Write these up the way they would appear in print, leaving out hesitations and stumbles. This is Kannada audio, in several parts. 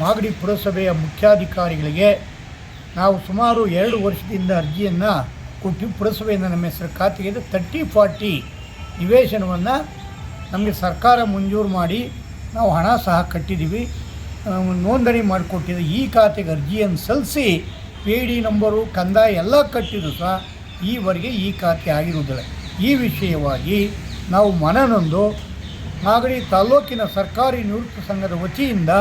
ಮಾಗಡಿ ಪುರಸಭೆಯ ಮುಖ್ಯಾಧಿಕಾರಿಗಳಿಗೆ ನಾವು ಸುಮಾರು 2 ವರ್ಷದಿಂದ ಅರ್ಜಿಯನ್ನು ಕೊಟ್ಟು ಪುರಸಭೆಯಿಂದ ನಮ್ಮ ಹೆಸರು ಖಾತೆಗೆ 30-40 ನಿವೇಶನವನ್ನು ನಮಗೆ ಸರ್ಕಾರ ಮಂಜೂರು ಮಾಡಿ ನಾವು ಹಣ ಸಹ ಕಟ್ಟಿದ್ದೀವಿ, ನೋಂದಣಿ ಮಾಡಿಕೊಟ್ಟಿದ್ದು. ಈ ಖಾತೆಗೆ ಅರ್ಜಿಯನ್ನು ಸಲ್ಲಿಸಿ PD ನಂಬರು ಕಂದಾಯ ಎಲ್ಲ ಕಟ್ಟಿದ್ದು ಸಹ ಈವರೆಗೆ ಈ ಖಾತೆ ಆಗಿರುವುದಿಲ್ಲ. ಈ ವಿಷಯವಾಗಿ ನಾವು ಮನನೊಂದು ಮಾಗಡಿ ತಾಲೂಕಿನ ಸರ್ಕಾರಿ ನಿವೃತ್ತ ಸಂಘದ ವತಿಯಿಂದ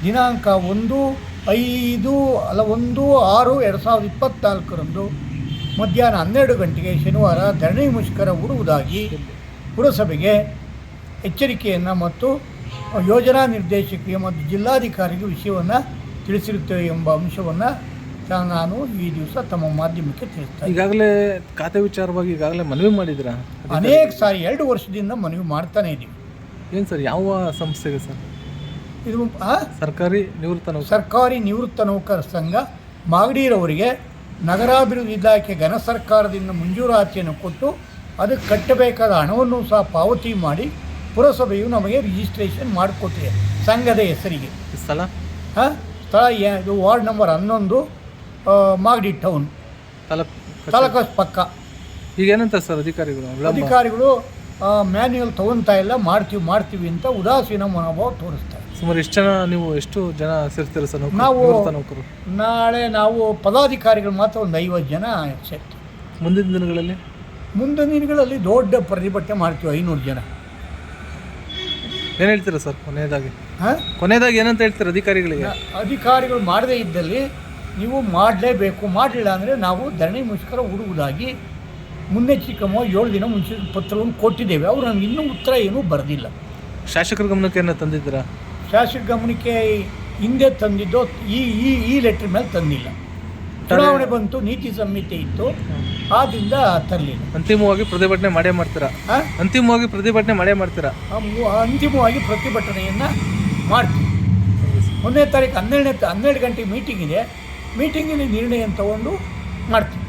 ದಿನಾಂಕ 1/6/2024 ಮಧ್ಯಾಹ್ನ 12 ಗಂಟೆಗೆ ಶನಿವಾರ ಧರಣಿ ಮುಷ್ಕರ ಹೂಡುವುದಾಗಿ ಪುರಸಭೆಗೆ ಎಚ್ಚರಿಕೆಯನ್ನು ಮತ್ತು ಯೋಜನಾ ನಿರ್ದೇಶಕರಿಗೆ ಮತ್ತು ಜಿಲ್ಲಾಧಿಕಾರಿಗೆ ವಿಷಯವನ್ನು ತಿಳಿಸಿರುತ್ತೇವೆ ಎಂಬ ಅಂಶವನ್ನು ನಾನು ಈ ದಿವಸ ತಮ್ಮ ಮಾಧ್ಯಮಕ್ಕೆ ತಿಳಿಸ್ತಾ. ಈಗಾಗಲೇ ಖಾತೆ ವಿಚಾರವಾಗಿ ಈಗಾಗಲೇ ಮನವಿ ಮಾಡಿದ್ದೀರಾ? ಅನೇಕ ಸಾರಿ 2 ವರ್ಷದಿಂದ ಮನವಿ ಮಾಡ್ತಾನೆ ಇದ್ದೀವಿ. ಏನು ಸರ್, ಯಾವ ಸಂಸ್ಥೆಗೆ ಸರ್ ಇದು? ಸರ್ಕಾರಿ ನಿವೃತ್ತ ನೌಕರ ಸಂಘ ಮಾಗಡಿರವರಿಗೆ ನಗರಾಭಿವೃದ್ಧಿ ಇಲಾಖೆ ಘನ ಸರ್ಕಾರದಿಂದ ಮಂಜೂರಾತಿಯನ್ನು ಕೊಟ್ಟು ಅದಕ್ಕೆ ಕಟ್ಟಬೇಕಾದ ಹಣವನ್ನು ಸಹ ಪಾವತಿ ಮಾಡಿ ಪುರಸಭೆಯು ನಮಗೆ ರಿಜಿಸ್ಟ್ರೇಷನ್ ಮಾಡಿಕೊಟ್ಟಿದೆ ಸಂಘದ ಹೆಸರಿಗೆ. ಸ್ಥಳ ಇದು ward number 11 Magadi town taluk ಪಕ್ಕ. ಈಗ ಏನಂತ ಸರ್ ಅಧಿಕಾರಿಗಳು ಮ್ಯಾನ್ಯುಯಲ್ ತೊಗೊತಾ ಇಲ್ಲ, ಮಾಡ್ತೀವಿ ಅಂತ ಉದಾಸೀನ ಮನೋಭಾವ ತೋರಿಸ್ತಾರೆ. ಸುಮಾರು ಎಷ್ಟು ಜನ ಸೇರ್ತೀರ ಸರ್ ನಾವು ನಾಳೆ ಪದಾಧಿಕಾರಿಗಳು ಮಾತ್ರ ಒಂದು 50 ಜನ ಸೇರ್ತೀವಿ. ಮುಂದಿನ ದಿನಗಳಲ್ಲಿ ದೊಡ್ಡ ಪ್ರತಿಭಟನೆ ಮಾಡ್ತೀವಿ, 500 ಜನ. ಏನು ಹೇಳ್ತೀರಾ ಸರ್ ಕೊನೆಯದಾಗಿ ಏನಂತ ಹೇಳ್ತೀರಾ ಅಧಿಕಾರಿಗಳು ಮಾಡದೇ ಇದ್ದಲ್ಲಿ ನೀವು ಮಾಡಲೇಬೇಕು, ಮಾಡಲಿಲ್ಲ ಅಂದರೆ ನಾವು ಧರಣಿ ಮುಷ್ಕರ ಹೂಡುವುದಾಗಿ ಮುನ್ನೆಚ್ಚರಿಕೆ 7 ದಿನ ಮುಂಚೆ ಪತ್ರವನ್ನು ಕೊಟ್ಟಿದ್ದೇವೆ. ಅವರು ನಮ್ಗೆ ಇನ್ನೂ ಉತ್ತರ ಏನೂ ಬರೆದಿಲ್ಲ. ಶಾಸಕರ ಗಮನಕ್ಕೆ ಏನೋ ತಂದಿದ್ದೀರಾ? ಶಾಸಕರ ಗಮನಕ್ಕೆ ಹಿಂದೆ ತಂದಿದ್ದು ಈ ಲೆಟ್ರ್ ಮೇಲೆ ತಂದಿಲ್ಲ. ಚುನಾವಣೆ ಬಂತು, ನೀತಿ ಸಂಹಿತೆ ಇತ್ತು, ಆದ್ದರಿಂದ ತರಲಿಲ್ಲ. ಅಂತಿಮವಾಗಿ ಪ್ರತಿಭಟನೆ ಮಾಡೇ ಮಾಡ್ತೀರಾ? ಅಂತಿಮವಾಗಿ ಪ್ರತಿಭಟನೆಯನ್ನು ಮಾಡ್ತೀವಿ. 1ನೇ ತಾರೀಕು 12 ಗಂಟೆಗೆ ಮೀಟಿಂಗ್ ಇದೆ. ಮೀಟಿಂಗಲ್ಲಿ ನಿರ್ಣಯ ತಗೊಂಡು ಮಾಡ್ತೀವಿ.